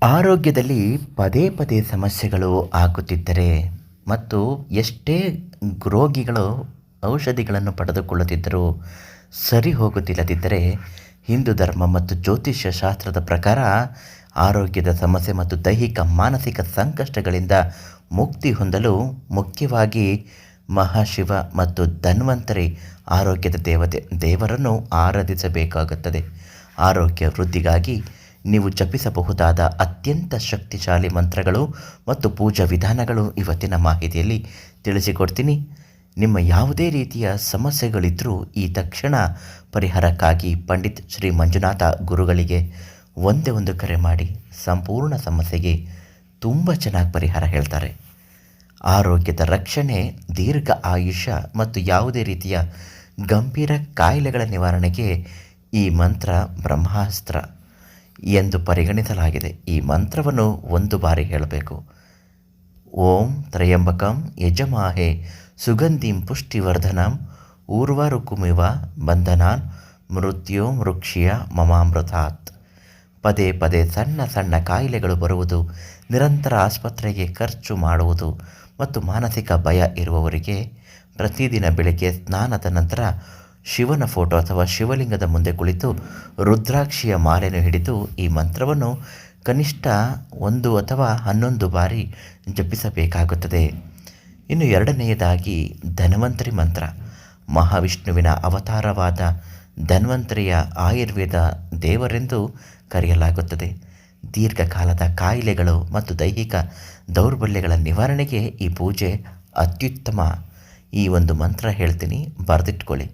ಆರೋಗ್ಯದಲ್ಲಿ ಪದೇ ಪದೇ ಸಮಸ್ಯೆಗಳು ಆಗುತ್ತಿದ್ದರೆ ಮತ್ತು ಎಷ್ಟೇ ರೋಗಿಗಳು ಔಷಧಿಗಳನ್ನು ಪಡೆದುಕೊಳ್ಳುತ್ತಿದ್ದರೂ ಸರಿ ಹೋಗುತ್ತಿಲ್ಲದಿದ್ದರೆ ಹಿಂದೂ ಧರ್ಮ ಮತ್ತು ಜ್ಯೋತಿಷ್ಯ ಶಾಸ್ತ್ರದ ಪ್ರಕಾರ ಆರೋಗ್ಯದ ಸಮಸ್ಯೆ ಮತ್ತು ದೈಹಿಕ ಮಾನಸಿಕ ಸಂಕಷ್ಟಗಳಿಂದ ಮುಕ್ತಿ ಹೊಂದಲು ಮುಖ್ಯವಾಗಿ ಮಹಾಶಿವ ಮತ್ತು ಧನ್ವಂತರಿ ಆರೋಗ್ಯದ ದೇವರನ್ನು ಆರಾಧಿಸಬೇಕಾಗುತ್ತದೆ. ಆರೋಗ್ಯ ವೃದ್ಧಿಗಾಗಿ ನೀವು ಜಪಿಸಬಹುದಾದ ಅತ್ಯಂತ ಶಕ್ತಿಶಾಲಿ ಮಂತ್ರಗಳು ಮತ್ತು ಪೂಜಾ ವಿಧಾನಗಳು ಇವತ್ತಿನ ಮಾಹಿತಿಯಲ್ಲಿ ತಿಳಿಸಿಕೊಡ್ತೀನಿ. ನಿಮ್ಮ ಯಾವುದೇ ರೀತಿಯ ಸಮಸ್ಯೆಗಳಿದ್ದರೂ ಈ ತಕ್ಷಣ ಪರಿಹಾರಕ್ಕಾಗಿ ಪಂಡಿತ್ ಶ್ರೀ ಮಂಜುನಾಥ ಗುರುಗಳಿಗೆ ಒಂದೇ ಒಂದು ಕರೆ ಮಾಡಿ ಸಂಪೂರ್ಣ ಸಮಸ್ಯೆಗೆ ತುಂಬ ಚೆನ್ನಾಗಿ ಪರಿಹಾರ ಹೇಳ್ತಾರೆ. ಆರೋಗ್ಯದ ರಕ್ಷಣೆ, ದೀರ್ಘ ಆಯುಷ್ಯ ಮತ್ತು ಯಾವುದೇ ರೀತಿಯ ಗಂಭೀರ ಕಾಯಿಲೆಗಳ ನಿವಾರಣೆಗೆ ಈ ಮಂತ್ರ ಬ್ರಹ್ಮಾಸ್ತ್ರ ಎಂದು ಪರಿಗಣಿಸಲಾಗಿದೆ. ಈ ಮಂತ್ರವನ್ನು ಒಂದು ಬಾರಿ ಹೇಳಬೇಕು. ಓಂ ತ್ರಯಂಬಕಂ ಯಜಮಾಹೆ ಸುಗಂಧಿಂ ಪುಷ್ಟಿವರ್ಧನಂ ಊರ್ವಾರುಕುಮಿವ ಬಂಧನಾನ್ ಮೃತ್ಯೋ ಮೃಕ್ಷಿಯ ಮಮಾಮೃತಾತ್. ಪದೇ ಪದೇ ಸಣ್ಣ ಸಣ್ಣ ಕಾಯಿಲೆಗಳು ಬರುವುದು, ನಿರಂತರ ಆಸ್ಪತ್ರೆಗೆ ಖರ್ಚು ಮಾಡುವುದು ಮತ್ತು ಮಾನಸಿಕ ಭಯ ಇರುವವರಿಗೆ ಪ್ರತಿದಿನ ಬೆಳಗ್ಗೆ ಸ್ನಾನದ ನಂತರ ಶಿವನ ಫೋಟೋ ಅಥವಾ ಶಿವಲಿಂಗದ ಮುಂದೆ ಕುಳಿತು ರುದ್ರಾಕ್ಷಿಯ ಮಾಲೆಯನ್ನು ಹಿಡಿದು ಈ ಮಂತ್ರವನ್ನು ಕನಿಷ್ಠ 1 ಅಥವಾ 11 ಬಾರಿ ಜಪಿಸಬೇಕಾಗುತ್ತದೆ. ಇನ್ನು ಎರಡನೆಯದಾಗಿ ಧನ್ವಂತರಿ ಮಂತ್ರ. ಮಹಾವಿಷ್ಣುವಿನ ಅವತಾರವಾದ ಧನ್ವಂತರಿಯ ಆಯುರ್ವೇದ ದೇವರೆಂದು ಕರೆಯಲಾಗುತ್ತದೆ. ದೀರ್ಘಕಾಲದ ಕಾಯಿಲೆಗಳು ಮತ್ತು ದೈಹಿಕ ದೌರ್ಬಲ್ಯಗಳ ನಿವಾರಣೆಗೆ ಈ ಪೂಜೆ ಅತ್ಯುತ್ತಮ. ಈ ಒಂದು ಮಂತ್ರ ಹೇಳ್ತೀನಿ, ಬರೆದಿಟ್ಕೊಳ್ಳಿ.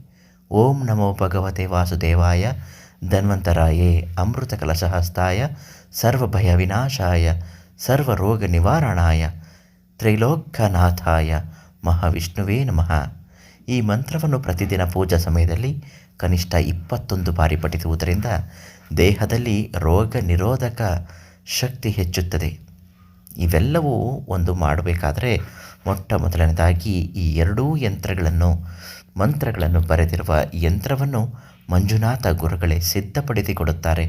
ಓಂ ನಮೋ ಭಗವತೆ ವಾಸುದೇವಾಯ ಧನ್ವಂತರಾಯೇ ಅಮೃತ ಕಲಶಹಸ್ತಾಯ ಸರ್ವಭಯ ವಿನಾಶಾಯ ಸರ್ವರೋಗ ನಿವಾರಣಾಯ ತ್ರೈಲೋಕ್ಯನಾಥಾಯ ಮಹಾವಿಷ್ಣುವೇ ನಮಃ. ಈ ಮಂತ್ರವನ್ನು ಪ್ರತಿದಿನ ಪೂಜಾ ಸಮಯದಲ್ಲಿ ಕನಿಷ್ಠ 21 ಬಾರಿ ಪಠಿಸುವುದರಿಂದ ದೇಹದಲ್ಲಿ ರೋಗ ನಿರೋಧಕ ಶಕ್ತಿ ಹೆಚ್ಚುತ್ತದೆ. ಇವೆಲ್ಲವೂ ಒಂದು ಮಾಡಬೇಕಾದರೆ ಮೊಟ್ಟ ಮೊದಲನೇದಾಗಿ ಈ ಎರಡೂ ಮಂತ್ರಗಳನ್ನು ಬರೆದಿರುವ ಯಂತ್ರವನ್ನು ಮಂಜುನಾಥ ಗುರುಗಳೇ ಸಿದ್ಧಪಡಿಸಿಕೊಡುತ್ತಾರೆ.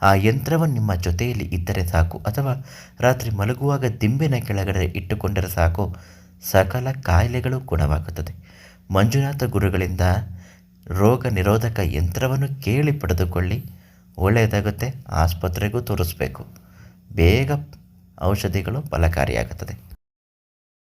ಆ ಯಂತ್ರವನ್ನು ನಿಮ್ಮ ಜೊತೆಯಲ್ಲಿ ಇದ್ದರೆ ಸಾಕು, ಅಥವಾ ರಾತ್ರಿ ಮಲಗುವಾಗ ದಿಂಬಿನ ಕೆಳಗಡೆ ಇಟ್ಟುಕೊಂಡರೆ ಸಾಕು, ಸಕಲ ಕಾಯಿಲೆಗಳು ಗುಣವಾಗುತ್ತದೆ. ಮಂಜುನಾಥ ಗುರುಗಳಿಂದ ರೋಗ ನಿರೋಧಕ ಯಂತ್ರವನ್ನು ಕೇಳಿ ಪಡೆದುಕೊಳ್ಳಿ, ಒಳ್ಳೆಯದಾಗುತ್ತೆ. ಆಸ್ಪತ್ರೆಗೂ ತೋರಿಸ್ಬೇಕು, ಬೇಗ ಔಷಧಿಗಳು ಫಲಕಾರಿಯಾಗುತ್ತದೆ.